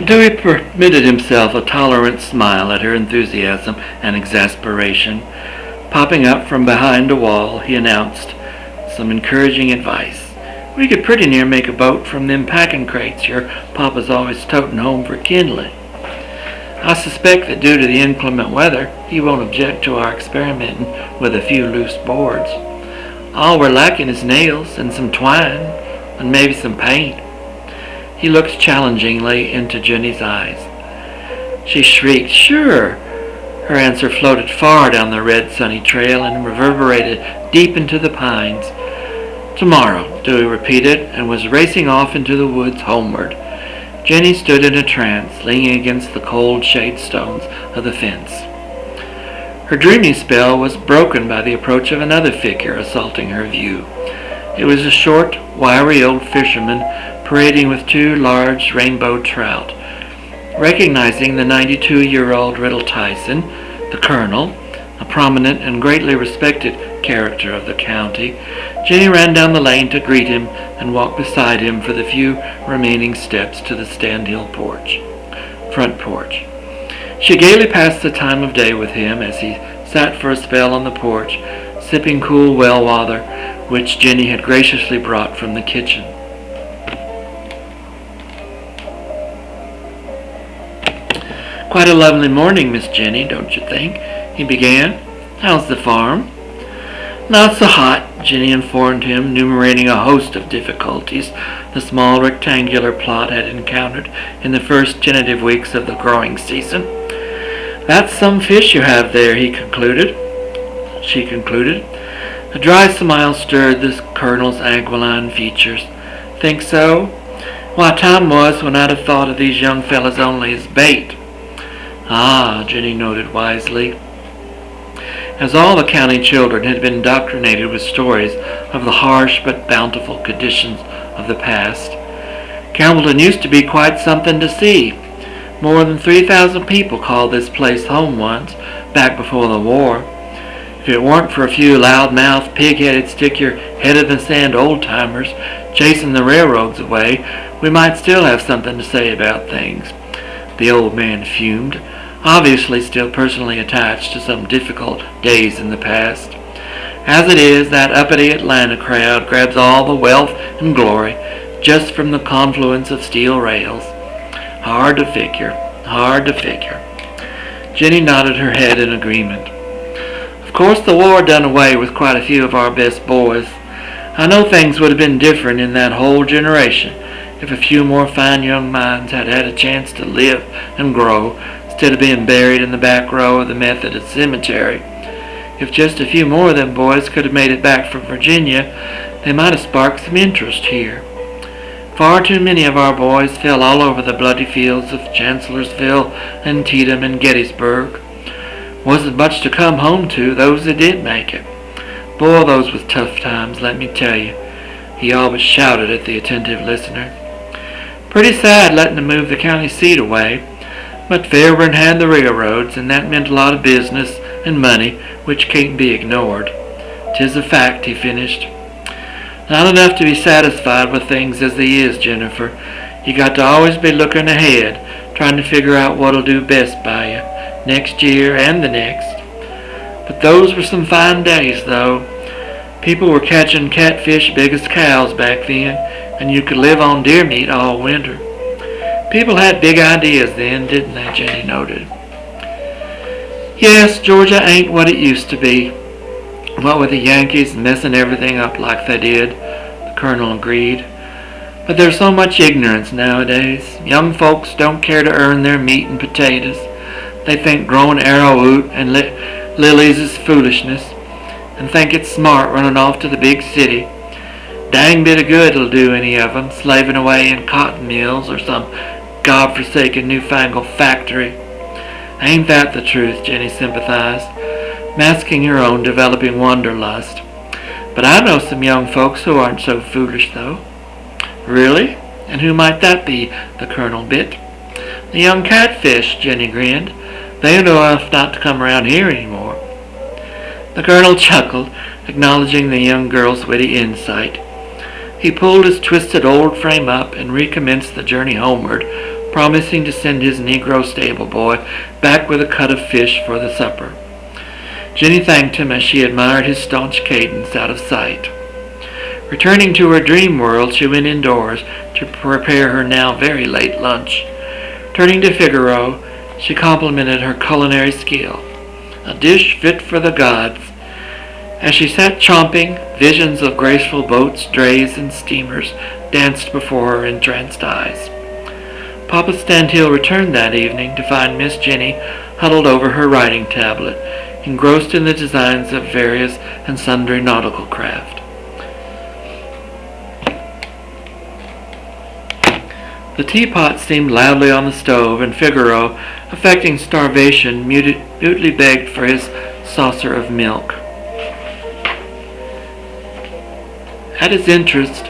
Dewey permitted himself a tolerant smile at her enthusiasm and exasperation. Popping up from behind a wall, he announced some encouraging advice. "We could pretty near make a boat from them packing crates your papa's always toting home for kindling. I suspect that due to the inclement weather, he won't object to our experimenting with a few loose boards. All we're lacking is nails and some twine and maybe some paint." He looked challengingly into Jenny's eyes. She shrieked, "Sure!" Her answer floated far down the red sunny trail and reverberated deep into the pines. "Tomorrow," Dewey repeated, and was racing off into the woods homeward. Jenny stood in a trance, leaning against the cold shade stones of the fence. Her dreaming spell was broken by the approach of another figure assaulting her view. It was a short, wiry old fisherman parading with two large rainbow trout. Recognizing the 92-year-old Riddle Tyson, the colonel, a prominent and greatly respected character of the county, Jenny ran down the lane to greet him and walked beside him for the few remaining steps to the Standhill front porch. She gaily passed the time of day with him as he sat for a spell on the porch, sipping cool well water, which Jenny had graciously brought from the kitchen. "Quite a lovely morning, Miss Jenny, don't you think?" he began. "How's the farm?" "Not so hot," Jenny informed him, enumerating a host of difficulties the small rectangular plot had encountered in the first tentative weeks of the growing season. "That's some fish you have there," she concluded. A dry smile stirred the colonel's aquiline features. "Think so? Why, time was when I'd have thought of these young fellas only as bait." "Ah," Jenny noted wisely. As all the county children had been indoctrinated with stories of the harsh but bountiful conditions of the past, Campbellton used to be quite something to see. More than 3,000 people called this place home once, back before the war. If it weren't for a few loud-mouthed, pig-headed, stick-your-head-in-the-sand old-timers chasing the railroads away, we might still have something to say about things. The old man fumed, obviously still personally attached to some difficult days in the past. As it is, that uppity Atlanta crowd grabs all the wealth and glory just from the confluence of steel rails. Hard to figure. Jenny nodded her head in agreement. "Of course the war done away with quite a few of our best boys. I know things would have been different in that whole generation if a few more fine young minds had had a chance to live and grow instead of being buried in the back row of the Methodist cemetery. If just a few more of them boys could have made it back from Virginia, they might have sparked some interest here. Far too many of our boys fell all over the bloody fields of Chancellorsville, Antietam, and Gettysburg. Wasn't much to come home to, those that did make it. Boy, those was tough times, let me tell you," he always shouted at the attentive listener. "Pretty sad letting them move the county seat away, but Fairburn had the railroads, and that meant a lot of business and money, which can't be ignored. 'Tis a fact," he finished. "Not enough to be satisfied with things as they is, Jennifer. You got to always be looking ahead, trying to figure out what'll do best by you, next year and the next. But those were some fine days, though. People were catching catfish big as cows back then, and you could live on deer meat all winter. People had big ideas then, didn't they?" Jenny noted. "Yes, Georgia ain't what it used to be. What with the Yankees messing everything up like they did," the colonel agreed. "But there's so much ignorance nowadays. Young folks don't care to earn their meat and potatoes. They think growing arrowroot and lilies is foolishness, and think it's smart running off to the big city. Dang bit of good it'll do any of 'em, slaving away in cotton mills or some godforsaken newfangled factory." "Ain't that the truth?" Jenny sympathized, masking her own developing wanderlust. "But I know some young folks who aren't so foolish, though." "Really? And who might that be?" the colonel bit. "The young catfish," Jenny grinned. "They know enough not to come around here anymore." The colonel chuckled, acknowledging the young girl's witty insight. He pulled his twisted old frame up and recommenced the journey homeward, promising to send his Negro stable boy back with a cut of fish for the supper. Jenny thanked him as she admired his staunch cadence out of sight. Returning to her dream world, she went indoors to prepare her now very late lunch. Turning to Figaro, she complimented her culinary skill. A dish fit for the gods. As she sat chomping, visions of graceful boats, drays, and steamers danced before her entranced eyes. Papa Stanthill returned that evening to find Miss Jenny huddled over her writing tablet, engrossed in the designs of various and sundry nautical craft. The teapot steamed loudly on the stove, and Figaro, affecting starvation, mutely begged for his saucer of milk. At his interest,